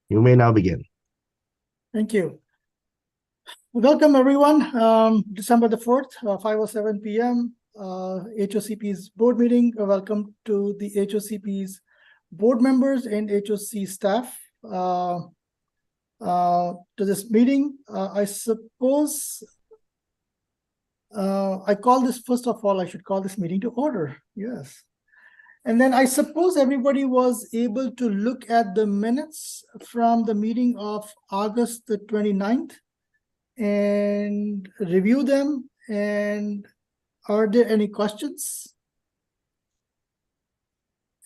You may now begin. Thank you. Welcome, everyone. December the 4th, 5:07 p.m., HOCP's board meeting. Welcome to the HOCP's board members and HOC staff to this meeting. I suppose I call this, first of all, I should call this meeting to order. Yes. And then I suppose everybody was able to look at the minutes from the meeting of August the 29th and review them. And are there any questions?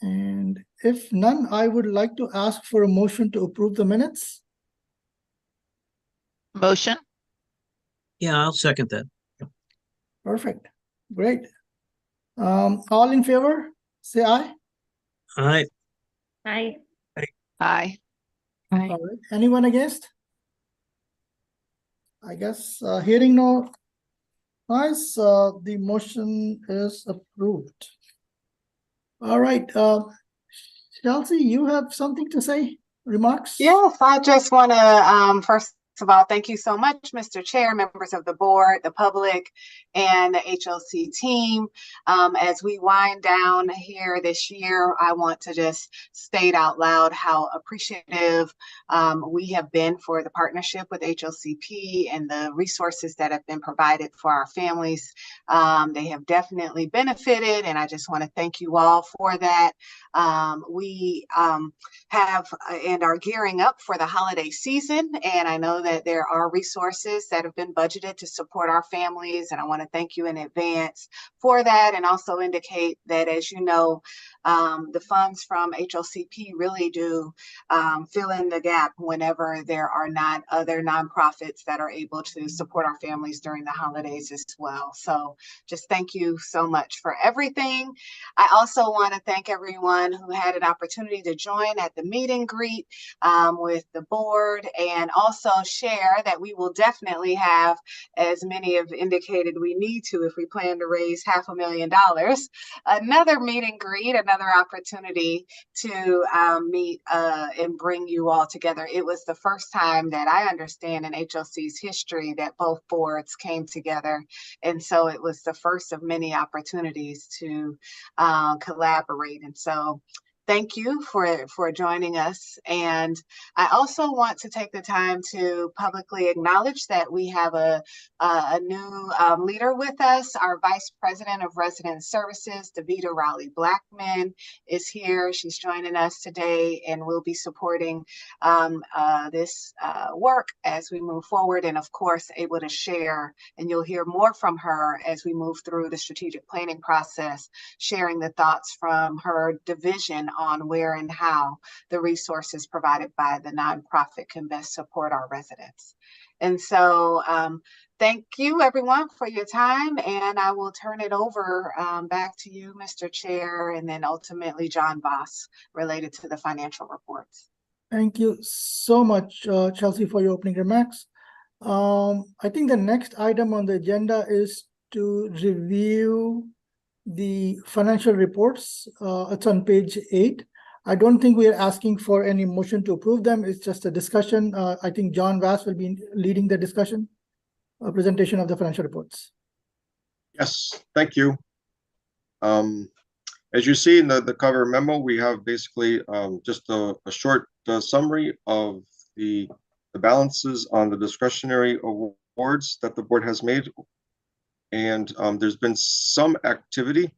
And if none, I would like to ask for a motion to approve the minutes. Motion. Yeah, I'll second that. Perfect. Great. All in favor, say aye. Aye. Aye. Aye. All right. Anyone against? I guess hearing no noise, the motion is approved. All right. Chelsea, you have something to say? Remarks? Yes, I just want to first of all, thank you so much, Mr. Chair, members of the board, the public, and the HOC team. As we wind down here this year, I want to just state out loud how appreciative we have been for the partnership with HOCP and the resources that have been provided for our families. They have definitely benefited, and I just want to thank you all for that. We have and are gearing up for the holiday season, and I know that there are resources that have been budgeted to support our families, and I want to thank you in advance for that, and also indicate that, as you know, the funds from HOCP really do fill in the gap whenever there are not other nonprofits that are able to support our families during the holidays as well. So just thank you so much for everything. I also want to thank everyone who had an opportunity to join at the meet and greet with the board, and also share that we will definitely have, as many have indicated we need to if we plan to raise $500,000, another meet and greet, another opportunity to meet and bring you all together. It was the first time that I understand in HOC's history that both boards came together, and so it was the first of many opportunities to collaborate. And so thank you for joining us. And I also want to take the time to publicly acknowledge that we have a new leader with us. Our Vice President of Resident Services, Davita Rowley-Blackman, is here. She's joining us today, and we'll be supporting this work as we move forward, and of course able to share, and you'll hear more from her as we move through the strategic planning process, sharing the thoughts from her division on where and how the resources provided by the nonprofit can best support our residents. And so thank you everyone for your time, and I will turn it over back to you, Mr. Chair, and then ultimately John Voss, related to the financial reports. Thank you so much, Chelsea, for your opening remarks. I think the next item on the agenda is to review the financial reports. It's on page 8. I don't think we are asking for any motion to approve them. It's just a discussion. I think John Voss will be leading the discussion, presentation of the financial reports. Yes, thank you. As you see in the cover memo, we have basically just a short summary of the balances on the discretionary awards that the board has made. And there's been some activity,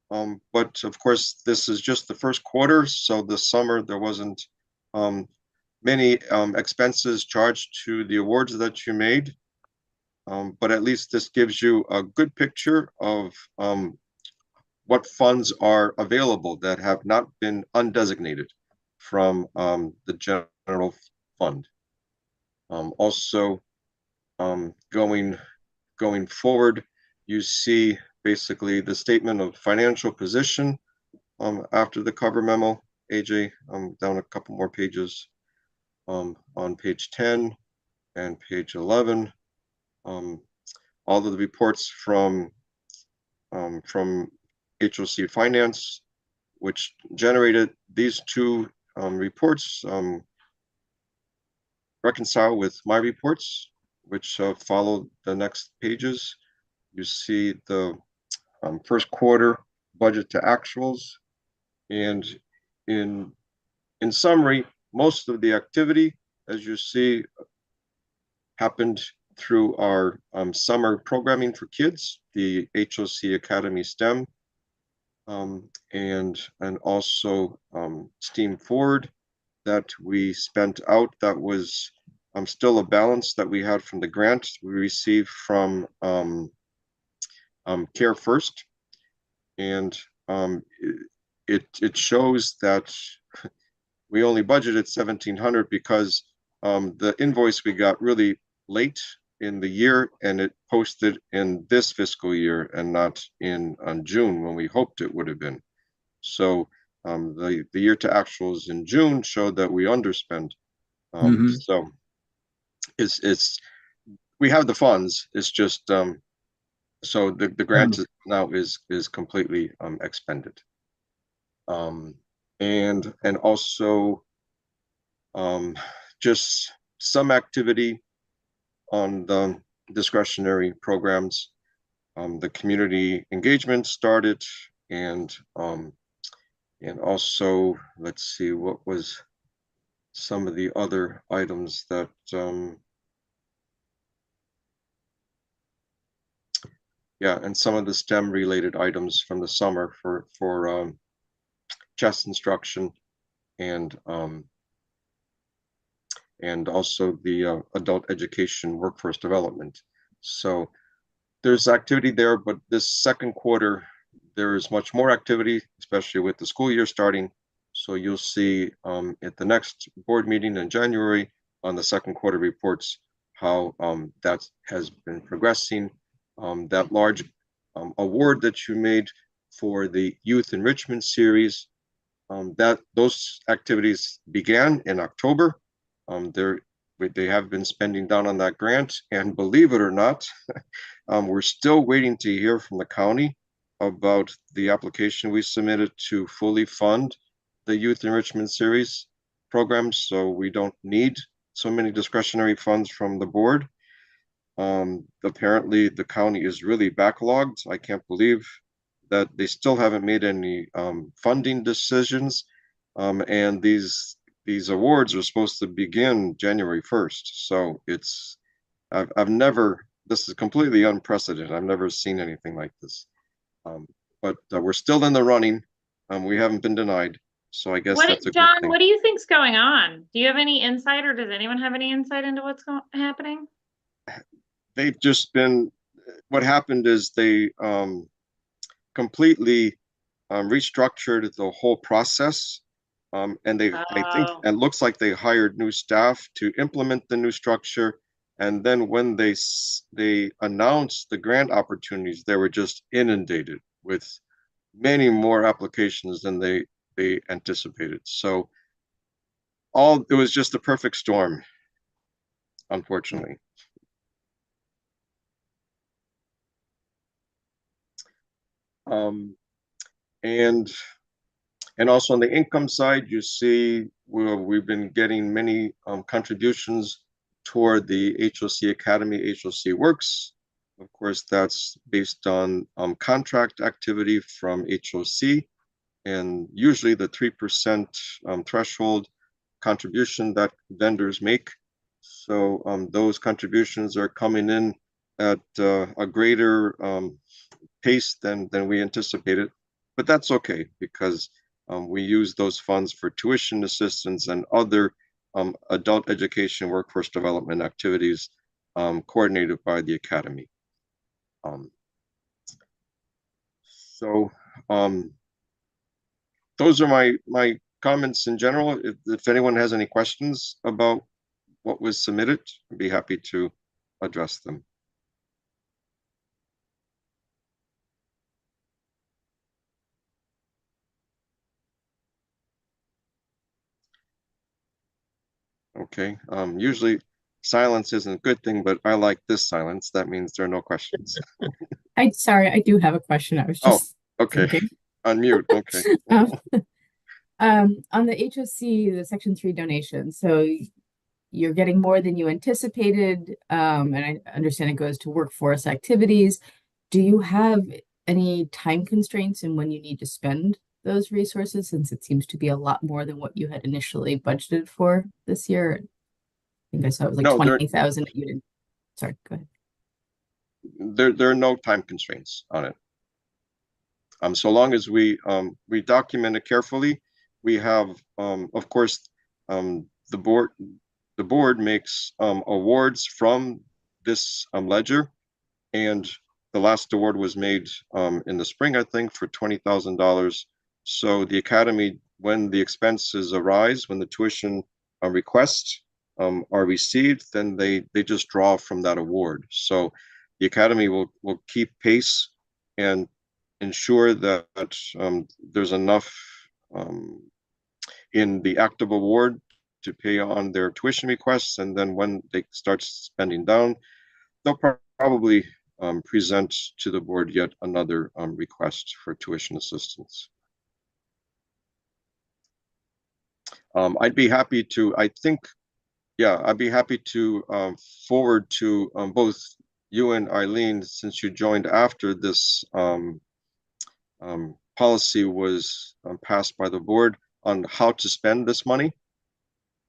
but of course, this is just the first quarter. So this summer, there wasn't many expenses charged to the awards that you made. But at least this gives you a good picture of what funds are available that have not been undesignated from the general fund. Also, going forward, you see basically the statement of financial position after the cover memo. AJ, down a couple more pages on page 10 and page 11. All of the reports from HOC Finance, which generated these two reports, reconcile with my reports, which follow the next pages. You see the first quarter budget to actuals, and in summary, most of the activity, as you see, happened through our summer programming for kids, the HOC Academy STEM, and also STEAM Forward that we spent out. That was still a balance that we had from the grant we received from Care First, and it shows that we only budgeted 1,700 because the invoice we got really late in the year, and it posted in this fiscal year and not on June when we hoped it would have been. So the year to actuals in June showed that we underspent. So it's we have the funds. It's just so the grant now is completely expended. And also just some activity on the discretionary programs. The community engagement started, and also, let's see, what was some of the other items that yeah, and some of the STEM related items from the summer for chess instruction, and also the adult education workforce development. So there's activity there, but this second quarter, there is much more activity, especially with the school year starting. So you'll see at the next board meeting in January on the second quarter reports how that has been progressing. That large award that you made for the youth enrichment series, those activities began in October. They have been spending down on that grant, and believe it or not, we're still waiting to hear from the county about the application we submitted to fully fund the youth enrichment series programs, so we don't need so many discretionary funds from the board. Apparently the county is really backlogged. I can't believe that they still haven't made any funding decisions, and these awards are supposed to begin January 1st. So I've never, this is completely unprecedented. I've never seen anything like this. But we're still in the running. We haven't been denied. So I guess that's a John, good thing. what do you think's going on? Do you have any insight, or does anyone have any insight into what's happening? They've just been, what happened is they completely restructured the whole process. And I think it looks like they hired new staff to implement the new structure. And then when they announced the grant opportunities, they were just inundated with many more applications than they anticipated. So it was just a perfect storm, unfortunately. And also on the income side, you see we've been getting many contributions toward the HOC Academy, HOC Works. Of course, that's based on contract activity from HOC, and usually the 3% threshold contribution that vendors make. So those contributions are coming in at a greater pace than we anticipated, but that's okay because we use those funds for tuition assistance and other adult education workforce development activities coordinated by the Academy. So those are my comments in general. If anyone has any questions about what was submitted, I'd be happy to address them. Okay, usually silence isn't a good thing, but I like this silence. That means there are no questions. Sorry, I do have a question. I was just okay. thinking. Unmute. Okay. On the HOC, the Section 3 donation, so you're getting more than you anticipated, and I understand it goes to workforce activities. Do you have any time constraints in when you need to spend those resources, since it seems to be a lot more than what you had initially budgeted for this year? I think I saw it was like No, 20,000 that you didn't. Sorry, go ahead. there are no time constraints on it. So long as we document it carefully, we have, of course, the board makes awards from this ledger, and the last award was made in the spring, I think, for $20,000. So the academy, when the expenses arise, when the tuition requests are received, then they just draw from that award. So the academy will keep pace and ensure that there's enough in the active award to pay on their tuition requests, and then when they start spending down, they'll probably present to the board yet another request for tuition assistance. I'd be happy to, I'd be happy to forward to both you and Eileen, since you joined after this policy was passed by the board, on how to spend this money.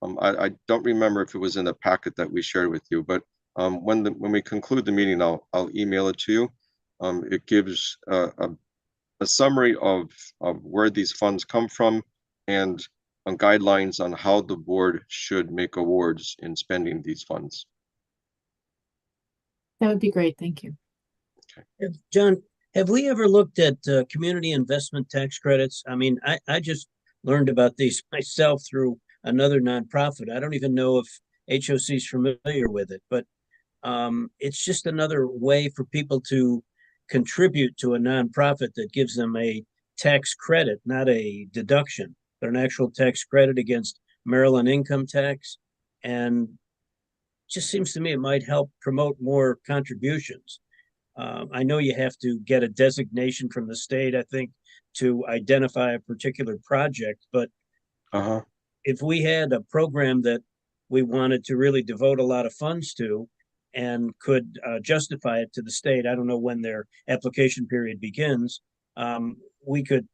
I don't remember if it was in the packet that we shared with you, but when we conclude the meeting, I'll email it to you. It gives a summary of where these funds come from, and guidelines on how the board should make awards in spending these funds. That would be great. Thank you. John, have we ever looked at community investment tax credits? I mean, I just learned about these myself through another nonprofit. I don't even know if HOC is familiar with it, but it's just another way for people to contribute to a nonprofit that gives them a tax credit, not a deduction, but an actual tax credit against Maryland income tax. And just seems to me it might help promote more contributions. I know you have to get a designation from the state, I think, to identify a particular project, but if we had a program that we wanted to really devote a lot of funds to and could justify it to the state, I don't know when their application period begins, we could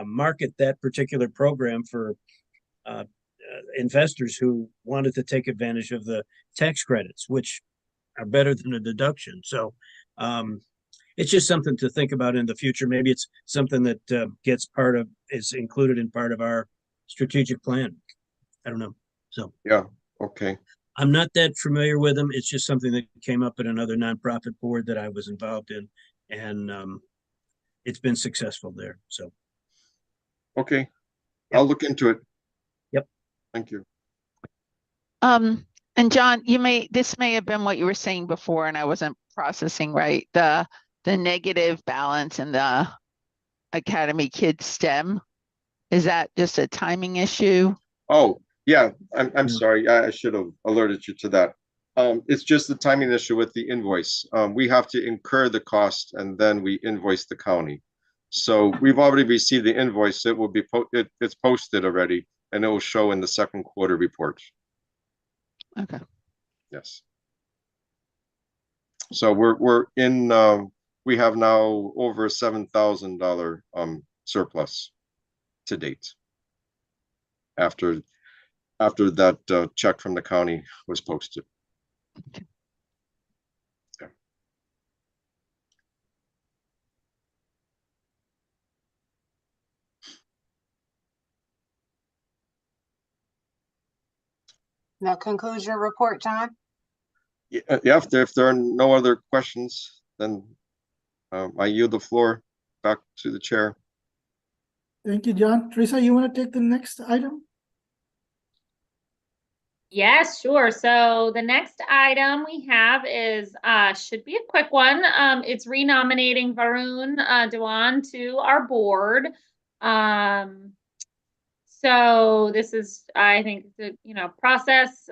market that particular program for investors who wanted to take advantage of the tax credits, which are better than a deduction. So it's just something to think about in the future. Maybe it's something that is included in part of our strategic plan. I don't know. So yeah, okay. I'm not that familiar with them. It's just something that came up at another nonprofit board that I was involved in, and it's been successful there. So okay, yep. I'll look into it. Yep. Thank you. And John, this may have been what you were saying before, and I wasn't processing right. The negative balance in the Academy Kids STEM, is that just a timing issue? Oh, yeah, I'm sorry. I should have alerted you to that. It's just the timing issue with the invoice. We have to incur the cost and then we invoice the county. So we've already received the invoice. It will be it's posted already, and it will show in the second quarter report. Okay. Yes. So we're in. We have now over $7,000 surplus to date. After that check from the county was posted. Okay. Yeah. That concludes your report, John? Yeah, if there are no other questions, then I yield the floor back to the chair. Thank you, John. Teresa, you want to take the next item? Yes, sure. So the next item we have is should be a quick one. It's renominating Varun Dewan to our board. So this is, I think, the process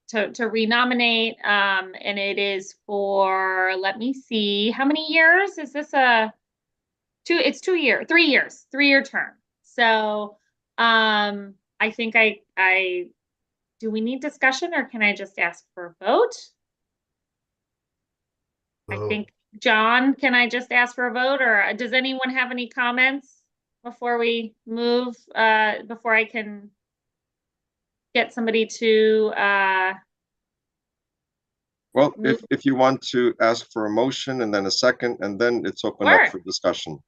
to renominate, and it is for, let me see, how many years is this? It's 3 year term. So I think I do we need discussion or can I just ask for a vote? I think, John, can I just ask for a vote, or does anyone have any comments before we move, before I can get somebody to, Well, move- if you want to ask for a motion and then a second, and then it's open Sure. up for discussion.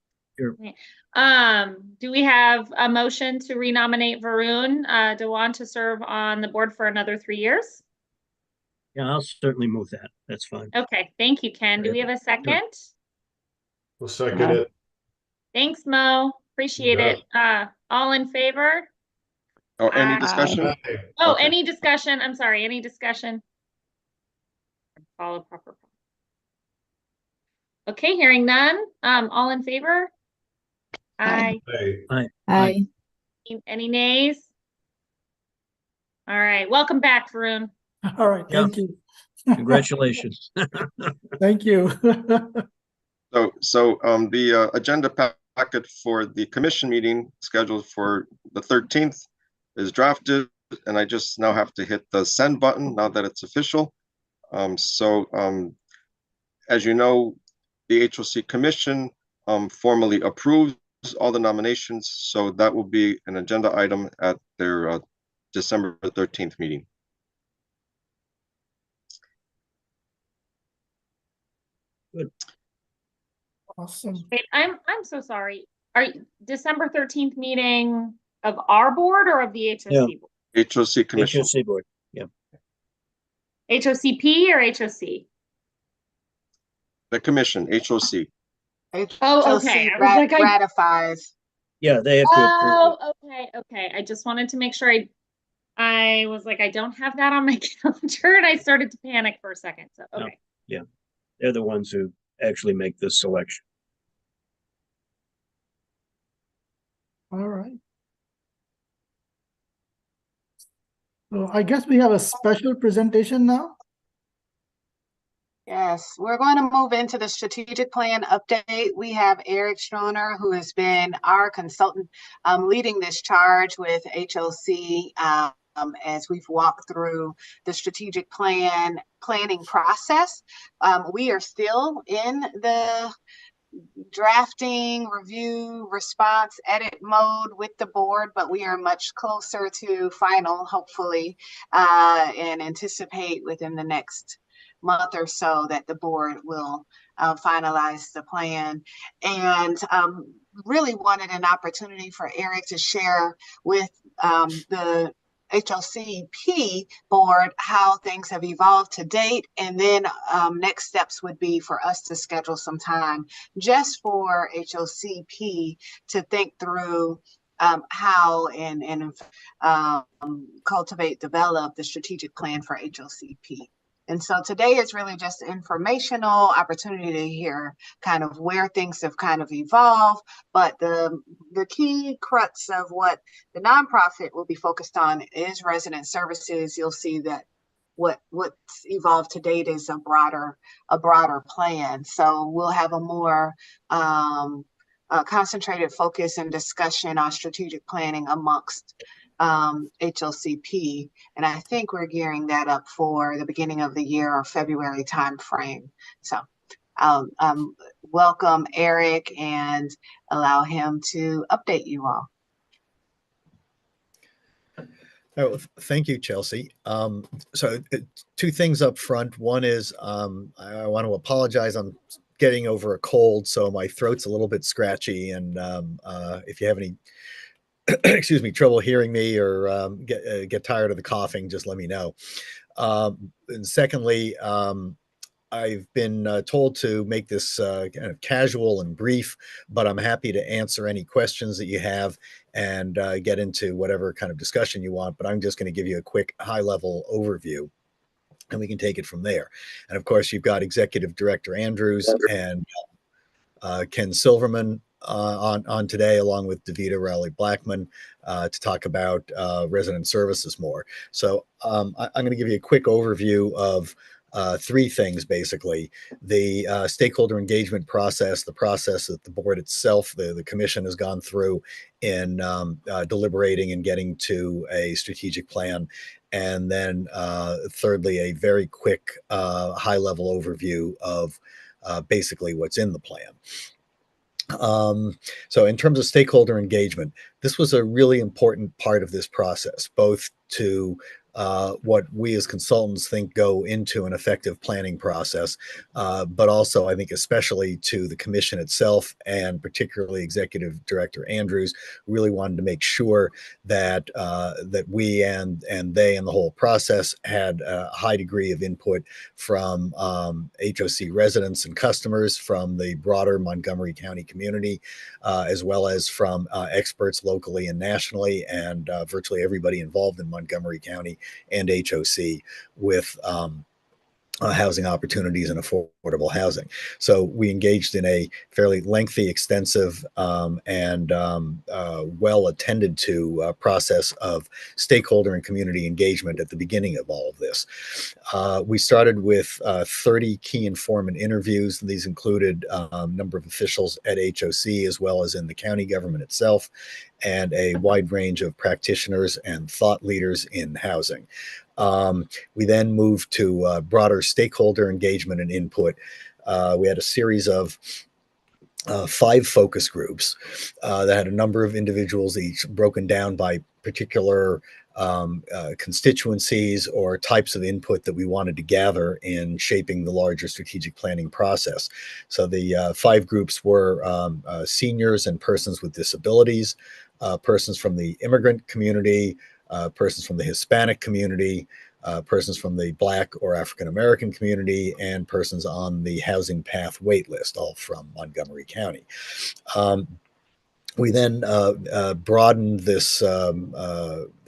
do we have a motion to renominate Varun Dewan to serve on the board for another 3 years? Yeah, I'll certainly move that. That's fine. Okay, thank you, Ken. Do we have a second? We'll second it. Thanks, Mo. Appreciate it. All in favor? Oh, any Aye. discussion? Aye. Oh, Okay. any discussion? I'm sorry, any discussion? Follow proper. Okay, hearing none. All in favor? Aye. Aye. Aye. Any nays? All right, welcome back, Varun. All right, Yeah. thank you. Congratulations. Thank you. So the agenda packet for the commission meeting scheduled for the 13th is drafted, and I just now have to hit the send button now that it's official. As you know, the HOC commission formally approves all the nominations, so that will be an agenda item at their December 13th meeting. Awesome. Wait, I'm so sorry. Are you December 13th meeting of our board or of the HOC Yeah. board? HOC commission. HOC board. HOCP or HOC? The commission, HOC. Oh, okay. I was like, I- Ratifies. Yeah, they have to approve it. Oh, okay. I just wanted to make sure I was like, I don't have that on my calendar, and I started to panic for a second. So, No. okay. They're the ones who actually make the selection. All right. So I guess we have a special presentation now. Yes, we're going to move into the strategic plan update. We have Eric Stroner, who has been our consultant leading this charge with HOC as we've walked through the strategic planning process. We are still in the drafting, review, response, edit mode with the board, but we are much closer to final, hopefully, and anticipate within the next month or so that the board will finalize the plan. And really wanted an opportunity for Eric to share with the HOCP board how things have evolved to date. And then next steps would be for us to schedule some time just for HOCP to think through how and cultivate, develop the strategic plan for HOCP. And so today is really just an informational opportunity to hear kind of where things have kind of evolved, but the key crux of what the nonprofit will be focused on is resident services. You'll see that what's evolved to date is a broader plan. So we'll have a more concentrated focus and discussion on strategic planning amongst HOCP, and I think we're gearing that up for the beginning of the year or February timeframe. So welcome Eric and allow him to update you all. Oh, thank you, Chelsea. So two things up front. One is I want to apologize. I'm getting over a cold, so my throat's a little bit scratchy. And if you have any excuse me, trouble hearing me or get tired of the coughing, just let me know. And secondly, I've been told to make this kind of casual and brief, but I'm happy to answer any questions that you have and get into whatever kind of discussion you want. But I'm just going to give you a quick high-level overview, and we can take it from there. And of course, you've got Executive Director Andrews and Ken Silverman on today, along with Davida Rowley-Blackman, to talk about resident services more. So I'm going to give you a quick overview of three things basically: the stakeholder engagement process, the process that the board itself, the commission, has gone through in deliberating and getting to a strategic plan, and then thirdly, a very quick high-level overview of basically what's in the plan. So in terms of stakeholder engagement, this was a really important part of this process, both to what we as consultants think go into an effective planning process, but also I think especially to the commission itself, and particularly Executive Director Andrews, really wanted to make sure that that we and they and the whole process had a high degree of input from HOC residents and customers, from the broader Montgomery County community, as well as from experts locally and nationally, and virtually everybody involved in Montgomery County and HOC with housing opportunities and affordable housing. So we engaged in a fairly lengthy, extensive, and well attended to process of stakeholder and community engagement at the beginning of all of this. We started with 30 key informant interviews. These included a number of officials at HOC as well as in the county government itself, and a wide range of practitioners and thought leaders in housing. We then moved to broader stakeholder engagement and input. We had a series of 5 focus groups that had a number of individuals each, broken down by particular constituencies or types of input that we wanted to gather in shaping the larger strategic planning process. So the 5 groups were seniors and persons with disabilities, persons from the immigrant community, persons from the Hispanic community, persons from the Black or African American community, and persons on the housing path wait list, all from Montgomery County. We then broadened this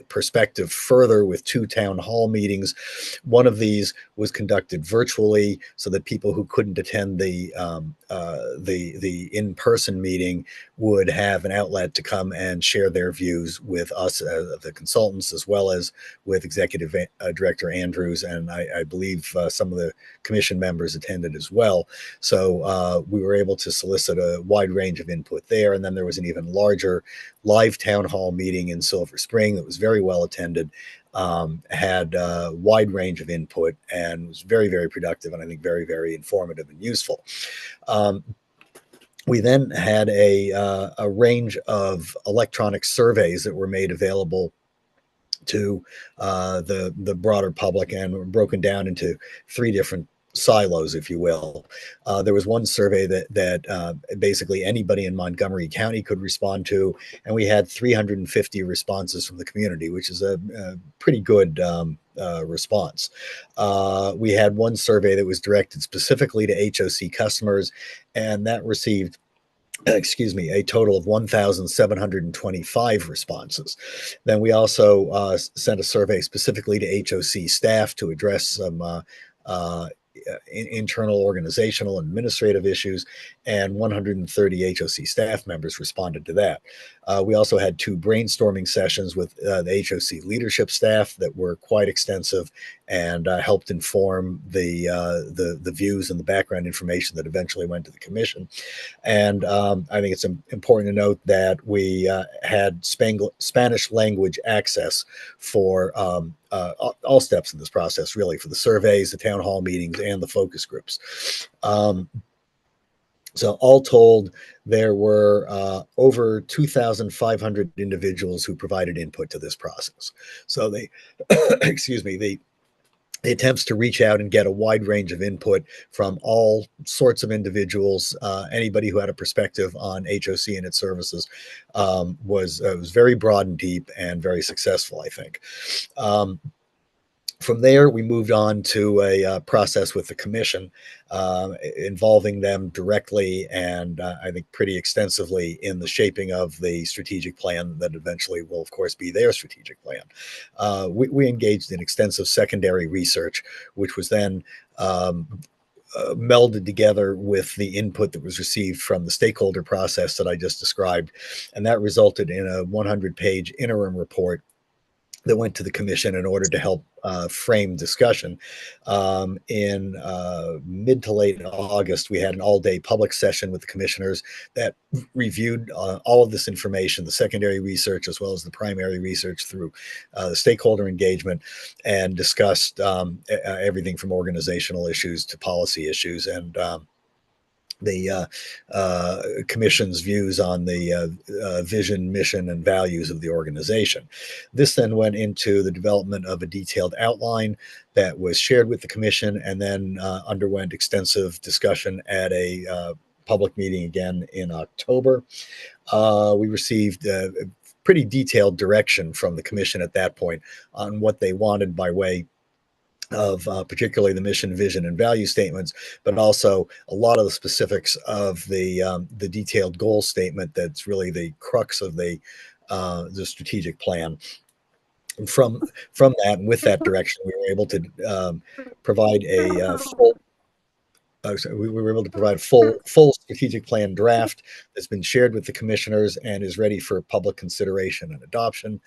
perspective further with 2 town hall meetings. One of these was conducted virtually, so that people who couldn't attend the in-person meeting would have an outlet to come and share their views with us, the consultants, as well as with Executive Director Andrews, and I believe some of the commission members attended as well. So we were able to solicit a wide range of input there, and then there was an even larger live town hall meeting in Silver Spring that was very well attended, had a wide range of input, and was very, very productive, and I think very, very informative and useful. We then had a range of electronic surveys that were made available to the broader public, and were broken down into 3 different silos, if you will. There was one survey that basically anybody in Montgomery County could respond to, and we had 350 responses from the community, which is a pretty good response. We had one survey that was directed specifically to HOC customers, and that received a total of 1,725 responses. Then we also sent a survey specifically to HOC staff to address some internal organizational and administrative issues, and 130 HOC staff members responded to that. We also had 2 brainstorming sessions with the HOC leadership staff that were quite extensive, and helped inform the views and the background information that eventually went to the commission. And I think it's important to note that we had Spanish language access for all steps in this process, really, for the surveys, the town hall meetings, and the focus groups. So all told, there were over 2,500 individuals who provided input to this process. So the attempts to reach out and get a wide range of input from all sorts of individuals, anybody who had a perspective on HOC and its services, was very broad and deep, and very successful, I think. From there, we moved on to a process with the commission, involving them directly and I think pretty extensively in the shaping of the strategic plan that eventually will, of course, be their strategic plan. We engaged in extensive secondary research, which was then melded together with the input that was received from the stakeholder process that I just described, and that resulted in a 100-page interim report that went to the commission in order to help frame discussion. In mid to late August, we had an all-day public session with the commissioners that reviewed all of this information, the secondary research as well as the primary research through the stakeholder engagement, and discussed everything from organizational issues to policy issues, and the commission's views on the vision, mission, and values of the organization. This then went into the development of a detailed outline that was shared with the commission, and then underwent extensive discussion at a public meeting again in October. We received pretty detailed direction from the commission at that point on what they wanted by way of particularly the mission, vision, and value statements, but also a lot of the specifics of the detailed goal statement that's really the crux of the strategic plan. And from that and with that direction, we were able to provide a full. So we were able to provide full strategitic plan draft that's been shared with the commissioners and is ready for public consideration and adoption.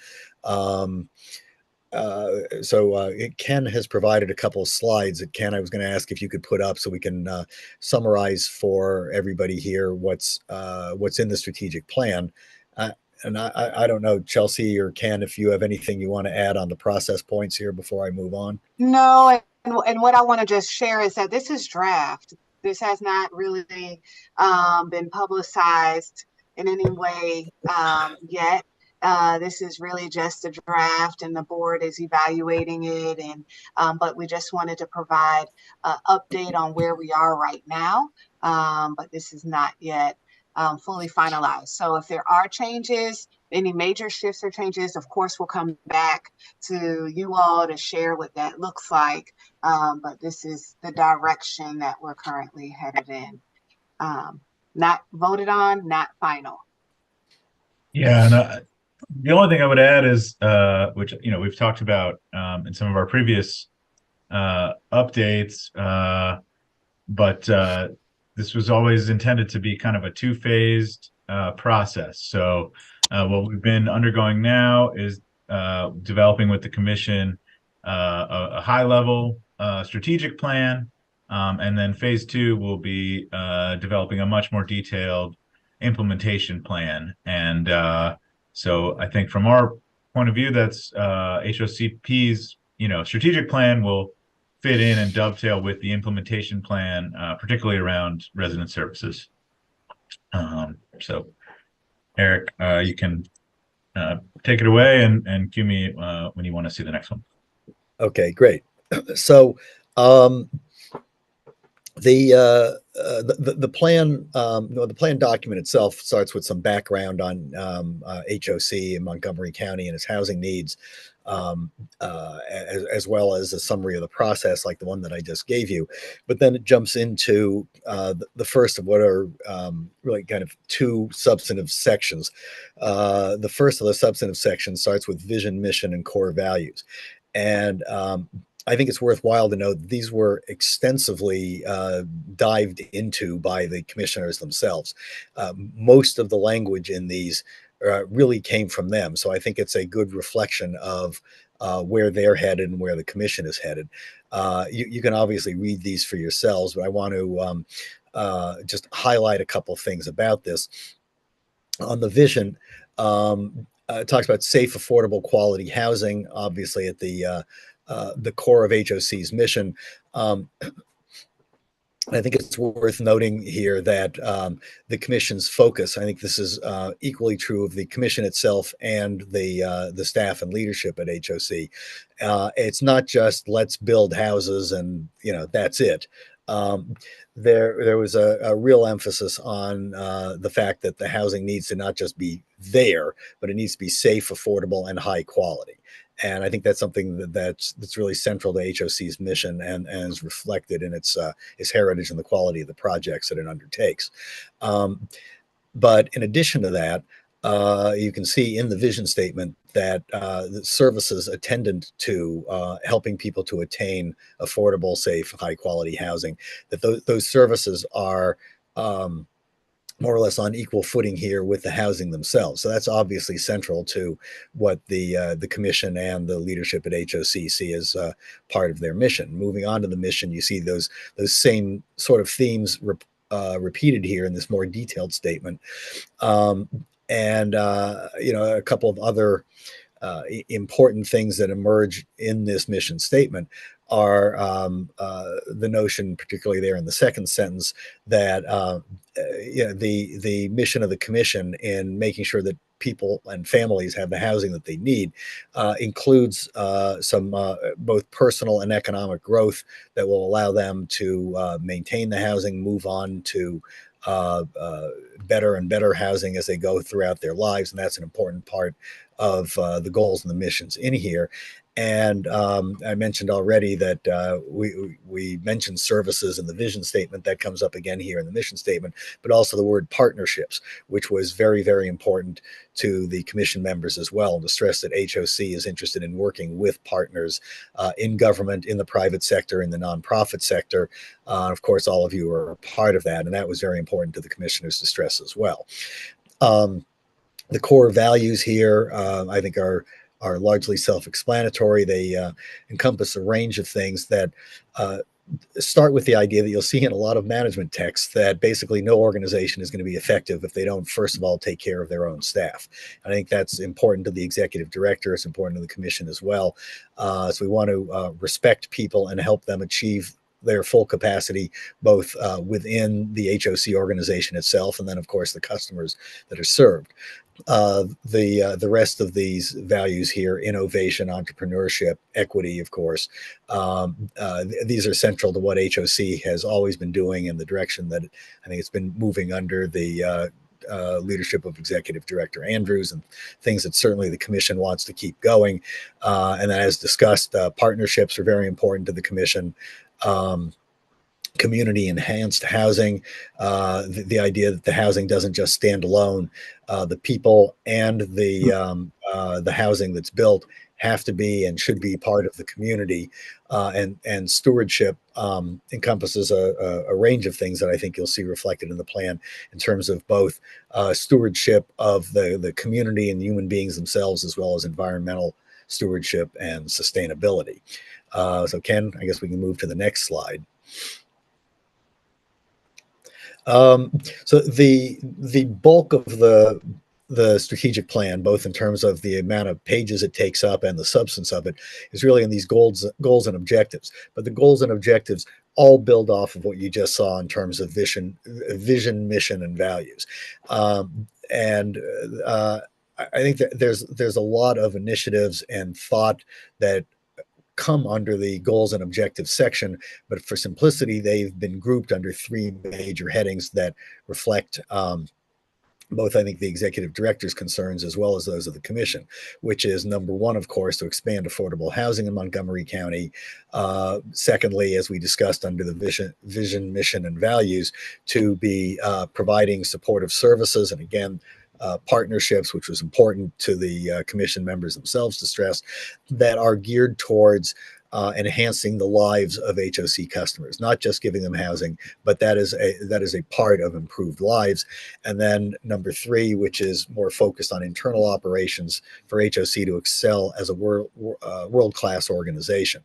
Ken has provided a couple of slides that Ken, I was going to ask if you could put up so we can summarize for everybody here what's in the strategic plan. And I don't know, Chelsea or Ken, if you have anything you want to add on the process points here before I move on. No, and what I want to just share is that this is draft. This has not really been publicized in any way yet. This is really just a draft, and the board is evaluating it. And but we just wanted to provide an update on where we are right now. But this is not yet fully finalized. So if there are changes, any major shifts or changes, of course, we'll come back to you all to share what that looks like. But this is the direction that we're currently headed in. Not voted on, not final. Yeah, and the only thing I would add is, which we've talked about in some of our previous updates, but this was always intended to be kind of a two-phased process. So what we've been undergoing now is developing with the commission a high-level strategic plan, and then phase 2 will be developing a much more detailed implementation plan. And so I think from our point of view, that's HOCP's strategic plan will fit in and dovetail with the implementation plan, particularly around resident services. So Eric, you can take it away and cue me when you want to see the next one. Okay, great. So the plan, the plan document itself starts with some background on HOC in Montgomery County and its housing needs, as well as a summary of the process like the one that I just gave you. But then it jumps into the first of what are really kind of two substantive sections. The first of the substantive sections starts with vision, mission, and core values. And I think it's worthwhile to note that these were extensively dived into by the commissioners themselves. Most of the language in these really came from them. So I think it's a good reflection of where they're headed and where the commission is headed. You can obviously read these for yourselves, but I want to just highlight a couple things about this. On the vision, it talks about safe, affordable, quality housing, obviously at the core of HOC's mission. I think it's worth noting here that the commission's focus, I think this is equally true of the commission itself and the staff and leadership at HOC. It's not just let's build houses and that's it. There was a real emphasis on the fact that the housing needs to not just be there, but it needs to be safe, affordable, and high quality. And I think that's something that's really central to HOC's mission and is reflected in its heritage and the quality of the projects that it undertakes. But in addition to that, you can see in the vision statement that the services attendant to helping people to attain affordable, safe, high quality housing, that those services are more or less on equal footing here with the housing themselves. So that's obviously central to what the commission and the leadership at HOC see as part of their mission. Moving on to the mission, you see those same sort of themes repeated here in this more detailed statement, and a couple of other important things that emerge in this mission statement are the notion, particularly there in the second sentence, that the mission of the commission in making sure that people and families have the housing that they need includes some both personal and economic growth that will allow them to maintain the housing, move on to better and better housing as they go throughout their lives, and that's an important part of the goals and the missions in here. And I mentioned already that we mentioned services in the vision statement. That comes up again here in the mission statement, but also the word partnerships, which was very, very important to the commission members as well, to stress that HOC is interested in working with partners in government, in the private sector, in the nonprofit sector. Of course, all of you are a part of that, and that was very important to the commissioners to stress as well. The core values here, I think, are largely self-explanatory. They encompass a range of things that start with the idea that you'll see in a lot of management texts that basically no organization is going to be effective if they don't, first of all, take care of their own staff. I think that's important to the executive director. It's important to the commission as well. So we want to respect people and help them achieve their full capacity, both within the HOC organization itself, and then, of course, the customers that are served. The rest of these values here: innovation, entrepreneurship, equity, of course. These are central to what HOC has always been doing, in the direction that I think it's been moving under the leadership of Executive Director Andrews, and things that certainly the commission wants to keep going. And as discussed, partnerships are very important to the commission. Community enhanced housing, the idea that the housing doesn't just stand alone. The people and the housing that's built have to be and should be part of the community. And stewardship encompasses a range of things that I think you'll see reflected in the plan, in terms of both stewardship of the community and the human beings themselves, as well as environmental stewardship and sustainability. So Ken, I guess we can move to the next slide. So the bulk of the strategic plan, both in terms of the amount of pages it takes up and the substance of it, is really in these goals and objectives. But the goals and objectives all build off of what you just saw in terms of vision, mission, and values. And I think that there's a lot of initiatives and thought that come under the goals and objectives section, but for simplicity, they've been grouped under three major headings that reflect both, I think, the executive director's concerns as well as those of the commission, which is, number one, of course, to expand affordable housing in Montgomery County. Secondly, as we discussed under the vision, mission, and values, to be providing supportive services, and again, partnerships, which was important to the commission members themselves to stress, that are geared towards enhancing the lives of HOC customers, not just giving them housing, but that is a part of improved lives. And then number three, which is more focused on internal operations for HOC to excel as a world-class organization.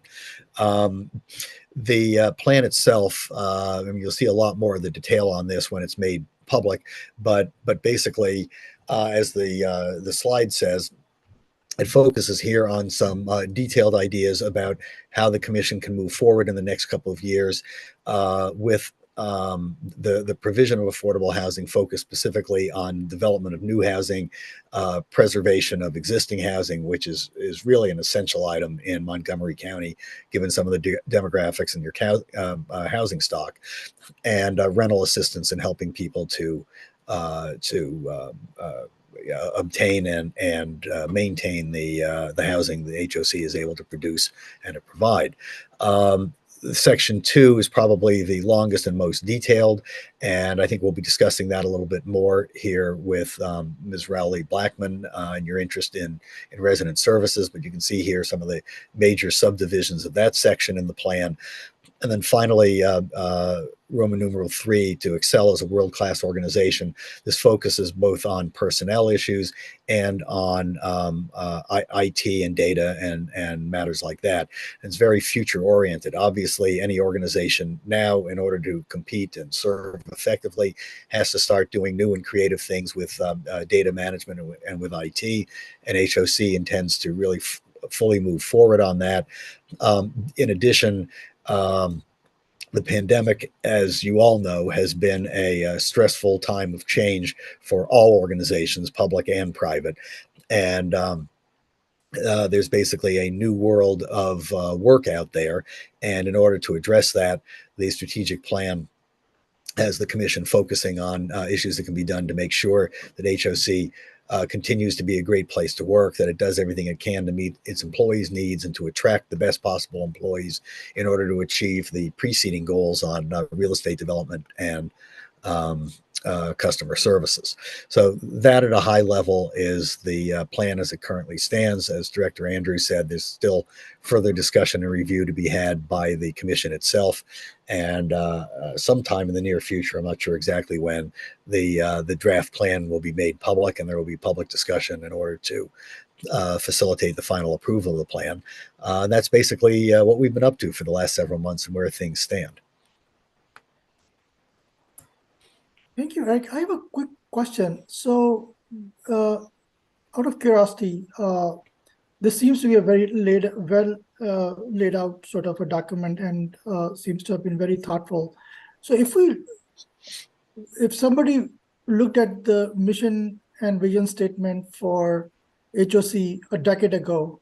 The plan itself, I mean, you'll see a lot more of the detail on this when it's made public, but basically, as the slide says, it focuses here on some detailed ideas about how the commission can move forward in the next couple of years with the provision of affordable housing, focused specifically on development of new housing, preservation of existing housing, which is really an essential item in Montgomery County, given some of the demographics in your housing stock, and rental assistance in helping people to obtain and maintain the housing the HOC is able to produce and to provide. Section 2 is probably the longest and most detailed, and I think we'll be discussing that a little bit more here with Ms. Rowley Blackman and your interest in resident services. But you can see here some of the major subdivisions of that section in the plan. And then finally, Roman numeral 3, to excel as a world-class organization. This focuses both on personnel issues and on IT and data and matters like that. And it's very future-oriented. Obviously, any organization now, in order to compete and serve effectively, has to start doing new and creative things with data management and with IT. And HOC intends to really fully move forward on that. In addition, the pandemic, as you all know, has been a stressful time of change for all organizations, public and private. And there's basically a new world of work out there. And in order to address that, the strategic plan has the commission focusing on issues that can be done to make sure that HOC continues to be a great place to work, that it does everything it can to meet its employees' needs and to attract the best possible employees in order to achieve the preceding goals on real estate development and customer services. So that at a high level is the plan as it currently stands. As Director Andrews said, there's still further discussion and review to be had by the commission itself. And sometime in the near future, I'm not sure exactly when, the draft plan will be made public, and there will be public discussion in order to facilitate the final approval of the plan. That's basically what we've been up to for the last several months and where things stand. Thank you, Eric. I have a quick question. So, out of curiosity, this seems to be a very well laid out sort of a document, and seems to have been very thoughtful. So, if somebody looked at the mission and vision statement for HOC a decade ago,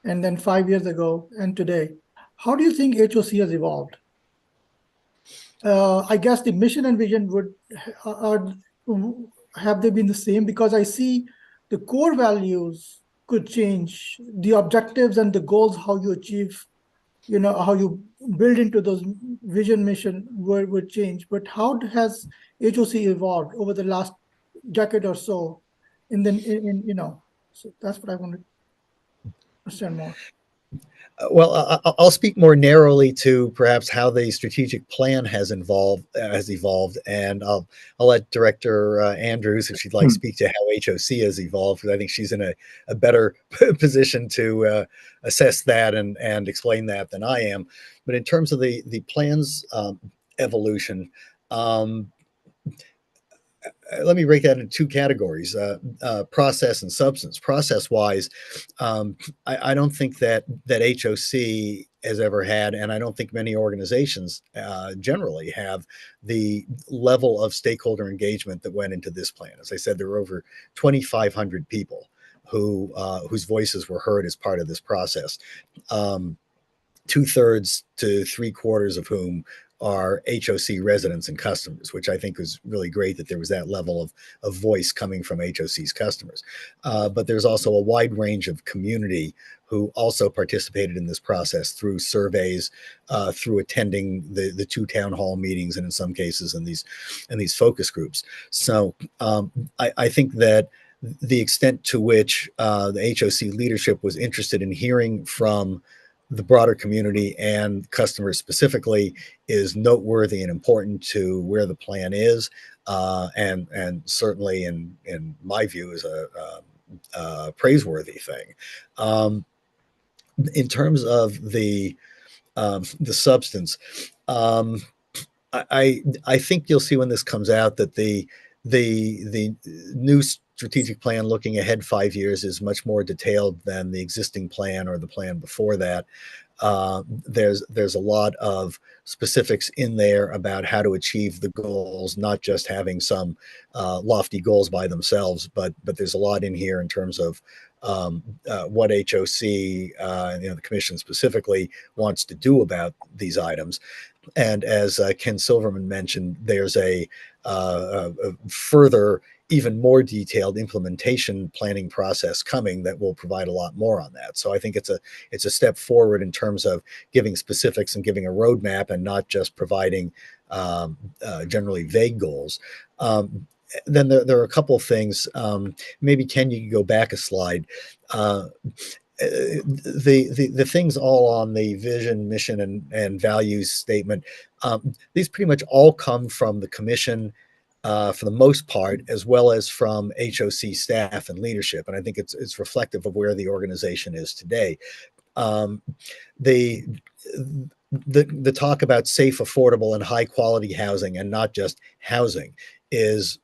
and then 5 years ago, and today, how do you think HOC has evolved? I guess the mission and vision have they been the same? Because I see the core values could change, the objectives and the goals, how you achieve, how you build into those vision mission would change. But how has HOC evolved over the last decade or so? So that's what I want to understand more. Well, I'll speak more narrowly to perhaps how the strategic plan has evolved, and I'll let Director Andrews, if she'd like, speak to how HOC has evolved, because I think she's in a better position to assess that and explain that than I am. But in terms of the plan's evolution, let me break that into two categories, process and substance. Process-wise, I don't think that HOC has ever had, and I don't think many organizations generally have, the level of stakeholder engagement that went into this plan. As I said, there were over 2,500 people whose voices were heard as part of this process. 2/3 to 3/4 of whom are HOC residents and customers, which I think was really great that there was that level of voice coming from HOC's customers. But there's also a wide range of community who also participated in this process through surveys, through attending the 2 town hall meetings, and in some cases in these focus groups. So I think that the extent to which the HOC leadership was interested in hearing from the broader community and customers specifically is noteworthy and important to where the plan is, and certainly in my view is a praiseworthy thing. In terms of the substance, I think you'll see when this comes out that the new strategic plan looking ahead 5 years is much more detailed than the existing plan or the plan before that. There's a lot of specifics in there about how to achieve the goals, not just having some lofty goals by themselves, but there's a lot in here in terms of what HOC, the commission specifically, wants to do about these items. And as Ken Silverman mentioned, there's a further, even more detailed implementation planning process coming that will provide a lot more on that. So I think it's a step forward in terms of giving specifics and giving a roadmap, and not just providing generally vague goals. Then there are a couple of things. Maybe Ken, you could go back a slide. the things all on the vision, mission, and values statement, these pretty much all come from the commission for the most part, as well as from HOC staff and leadership. And I think it's reflective of where the organization is today. Um, the the talk about safe, affordable, and high quality housing, and not just housing, is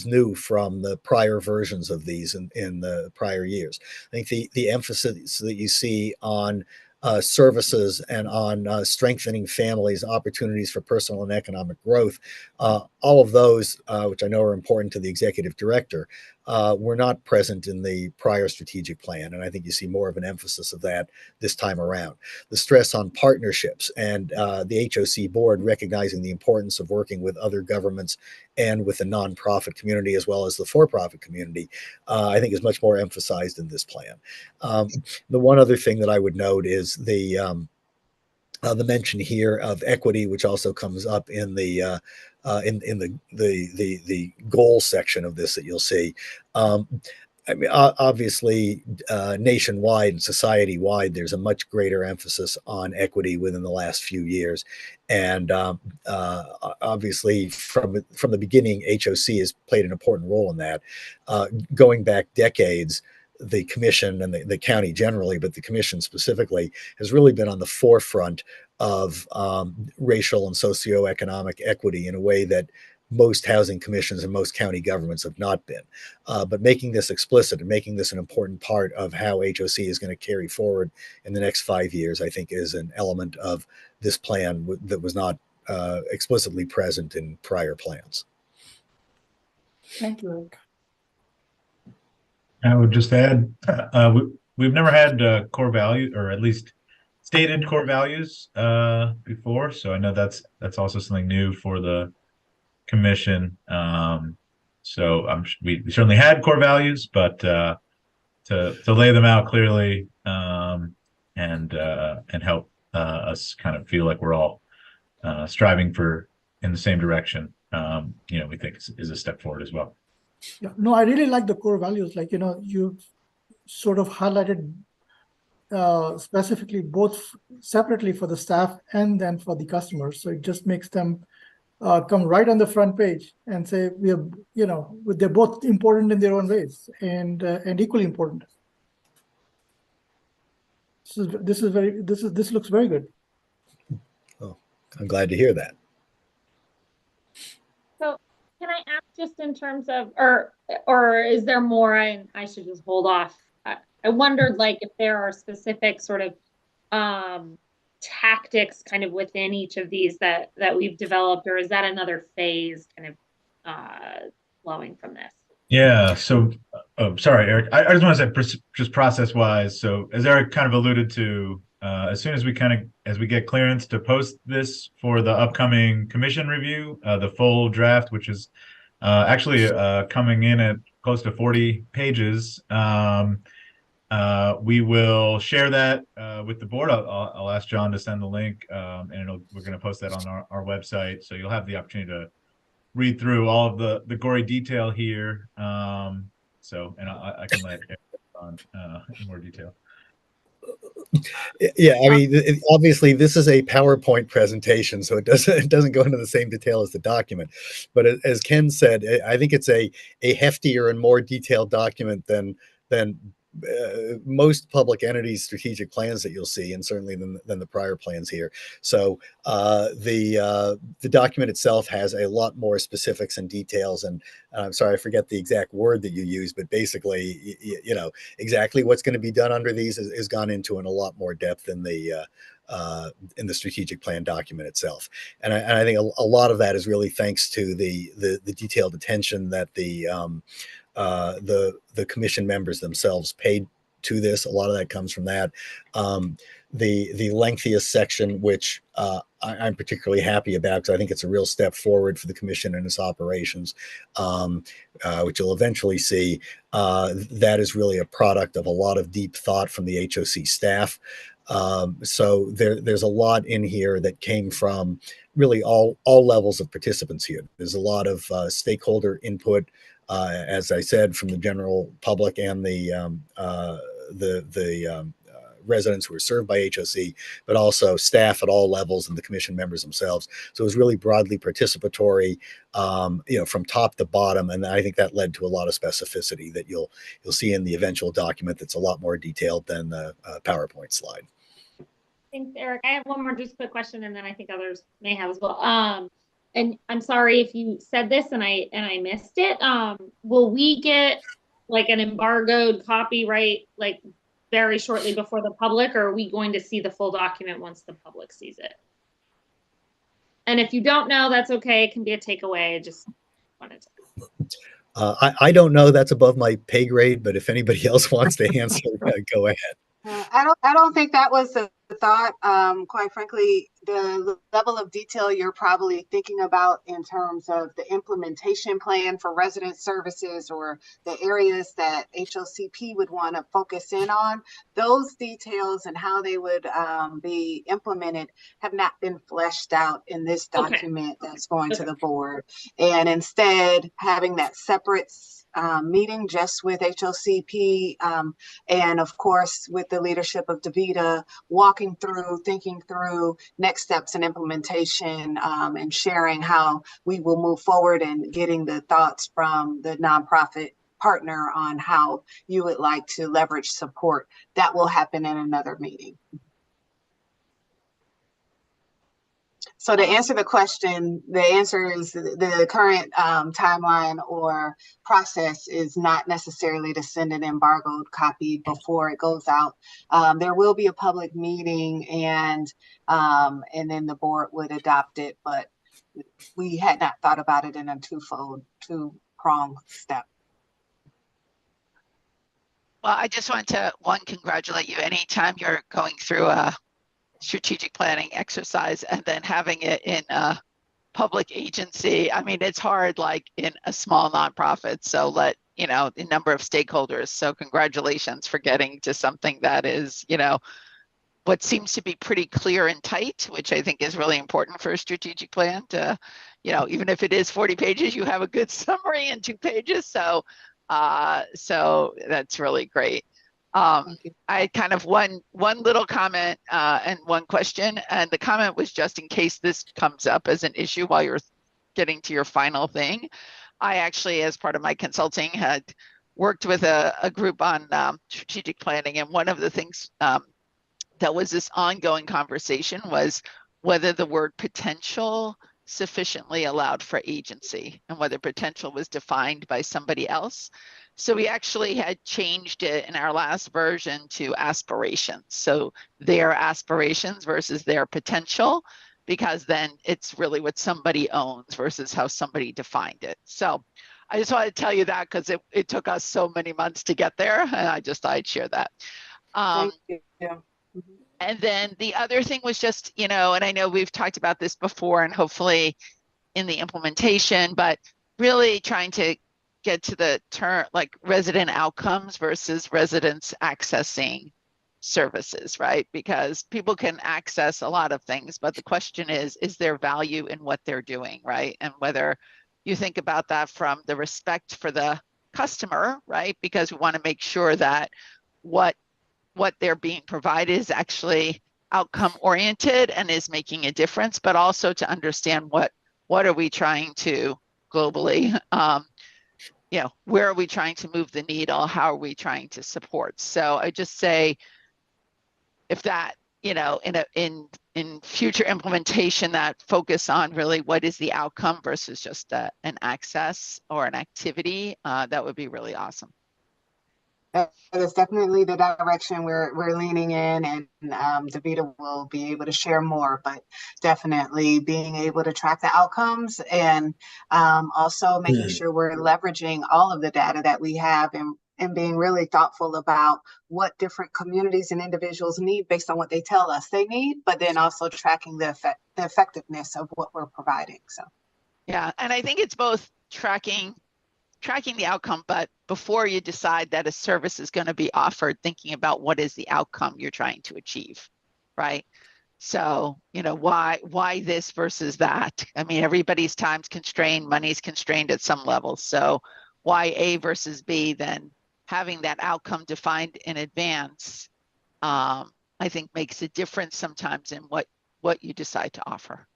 new from the prior versions of these in the prior years. I think the emphasis that you see on services and on strengthening families, opportunities for personal and economic growth, all of those, which I know are important to the executive director, were not present in the prior strategic plan. And I think you see more of an emphasis of that this time around. The stress on partnerships and the HOC board recognizing the importance of working with other governments and with the nonprofit community as well as the for-profit community, I think is much more emphasized in this plan. The one other thing that I would note is the mention here of equity, which also comes up in the the goal section of this that you'll see. I mean, obviously, nationwide and society-wide, there's a much greater emphasis on equity within the last few years, and obviously, from the beginning, HOC has played an important role in that. Going back decades, the commission and the county generally, but the commission specifically, has really been on the forefront of racial and socioeconomic equity in a way that most housing commissions and most county governments have not been. But making this explicit and making this an important part of how HOC is going to carry forward in the next 5 years, I think is an element of this plan that was not explicitly present in prior plans. Thank you, Eric. I would just add, we've never had core value, or at least stated core values before. So I know that's also something new for the commission. So we certainly had core values, but to lay them out clearly and help us kind of feel like we're all striving in the same direction, we think is a step forward as well. Yeah, no, I really like the core values. Like, you sort of highlighted specifically both separately for the staff and then for the customers. So it just makes them come right on the front page and say we are, they're both important in their own ways and equally important. This looks very good. Oh, I'm glad to hear that. So can I ask just in terms of, or is there more? I should just hold off. I wondered like if there are specific sort of tactics kind of within each of these that we've developed, or is that another phase kind of flowing from this? Yeah. So, sorry, Eric. I just want to say, just process wise. So, as Eric kind of alluded to, as soon as we get clearance to post this for the upcoming commission review, the full draft, which is actually coming in at close to 40 pages, we will share that with the board. I'll ask John to send the link, and we're going to post that on our website, so you'll have the opportunity to read through all of the gory detail here. And I can let Eric on in more detail. Yeah, I mean, obviously this is a PowerPoint presentation, so it doesn't go into the same detail as the document. But as Ken said, I think it's a heftier and more detailed document than most public entities' strategic plans that you'll see, and certainly than the prior plans here. So the document itself has a lot more specifics and details. And I'm sorry, I forget the exact word that you use, but basically, exactly what's going to be done under these is gone into in a lot more depth in the strategic plan document itself. And I think a lot of that is really thanks to the detailed attention that the commission members themselves paid to this. A lot of that comes from that. The lengthiest section, which I'm particularly happy about because I think it's a real step forward for the commission and its operations, which you'll eventually see, that is really a product of a lot of deep thought from the HOC staff. So there's a lot in here that came from really all levels of participants here. There's a lot of stakeholder input, as I said, from the general public and the residents who are served by HOC, but also staff at all levels and the commission members themselves. So it was really broadly participatory, from top to bottom, and I think that led to a lot of specificity that you'll see in the eventual document. That's a lot more detailed than the PowerPoint slide. Thanks, Eric. I have one more just quick question, and then I think others may have as well. And I'm sorry if you said this and I missed it. Will we get like an embargoed copy, right? Like very shortly before the public, or are we going to see the full document once the public sees it? And if you don't know, that's okay. It can be a takeaway. I just wanted to. I don't know. That's above my pay grade, but if anybody else wants to answer, go ahead. I don't think that was the thought. Quite frankly, the level of detail you're probably thinking about in terms of the implementation plan for resident services or the areas that HOCP would want to focus in on, those details and how they would be implemented have not been fleshed out in this document that's going to the board. And instead, having that separate meeting just with HOCP and of course with the leadership of Davida, walking through, thinking through next steps in implementation and sharing how we will move forward and getting the thoughts from the nonprofit partner on how you would like to leverage support. That will happen in another meeting. So to answer the question, the answer is the current timeline or process is not necessarily to send an embargoed copy before it goes out. There will be a public meeting and then the board would adopt it, but we had not thought about it in a two-pronged step. Well, I just want to, congratulate you. Anytime you're going through a strategic planning exercise and then having it in a public agency, I mean, it's hard like in a small nonprofit. So the number of stakeholders. So congratulations for getting to something that is, what seems to be pretty clear and tight, which I think is really important for a strategic plan to, even if it is 40 pages, you have a good summary in 2 pages. So that's really great. I kind of one little comment and one question, and the comment was just in case this comes up as an issue while you're getting to your final thing. I actually, as part of my consulting, had worked with a group on strategic planning, and one of the things that was this ongoing conversation was whether the word potential sufficiently allowed for agency and whether potential was defined by somebody else. So we actually had changed it in our last version to aspirations. So their aspirations versus their potential, because then it's really what somebody owns versus how somebody defined it. So I just wanted to tell you that because it took us so many months to get there, and I just thought I'd share that. Thank you. And then the other thing was just, and I know we've talked about this before and hopefully in the implementation, but really trying to get to the term like resident outcomes versus residents accessing services, right? Because people can access a lot of things, but the question is there value in what they're doing, right? And whether you think about that from the respect for the customer, right? Because we want to make sure that what they're being provided is actually outcome oriented and is making a difference, but also to understand what are we trying to globally, where are we trying to move the needle? How are we trying to support? So I just say, if that, in future implementation, that focus on really what is the outcome versus just an access or an activity, that would be really awesome. That is definitely the direction we're leaning in, and Davida will be able to share more, but definitely being able to track the outcomes and also making sure we're leveraging all of the data that we have and being really thoughtful about what different communities and individuals need based on what they tell us they need, but then also tracking the effectiveness of what we're providing. So yeah, and I think it's both tracking the outcome, but before you decide that a service is going to be offered, thinking about what is the outcome you're trying to achieve, right? So, why this versus that? I mean, everybody's time's constrained, money's constrained at some level. So why A versus B, then having that outcome defined in advance, I think makes a difference sometimes in what you decide to offer.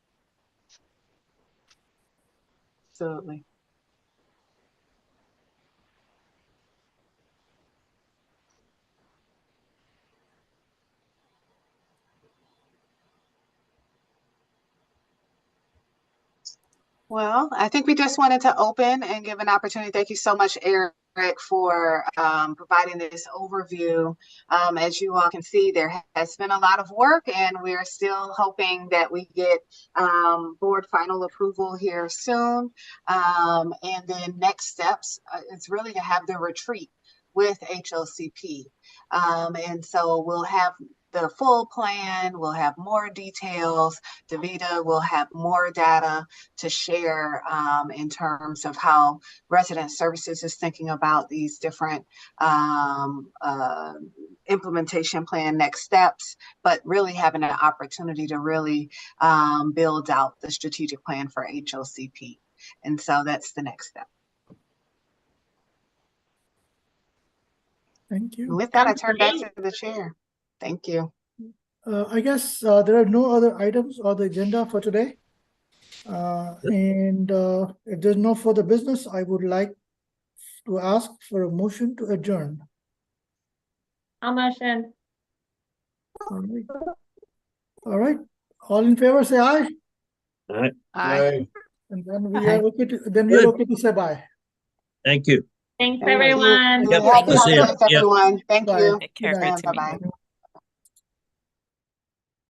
Absolutely. Well, I think we just wanted to open and give an opportunity. Thank you so much, Eric, for providing this overview. As you all can see, there has been a lot of work, and we're still hoping that we get board final approval here soon. And then next steps is really to have the retreat with HOCP. And so we'll have the full plan, we'll have more details. Davida will have more data to share in terms of how resident services is thinking about these different implementation plan next steps, but really having an opportunity to really build out the strategic plan for HOCP. And so that's the next step. Thank you. And with that, I turn back to the chair. Thank you. I guess there are no other items on the agenda for today. And if there's no further business, I would like to ask for a motion to adjourn. I'll motion. All right. All right. All in favor, say aye. All right, Aye. And then we are okay to, then we are Good. okay to say bye. thank you. Thanks, Thank you. everyone. Yep, Happy we'll see ya. holidays, Yep. everyone. Thank Bye. you. Take care. Good night. Great to meet you. Bye-bye.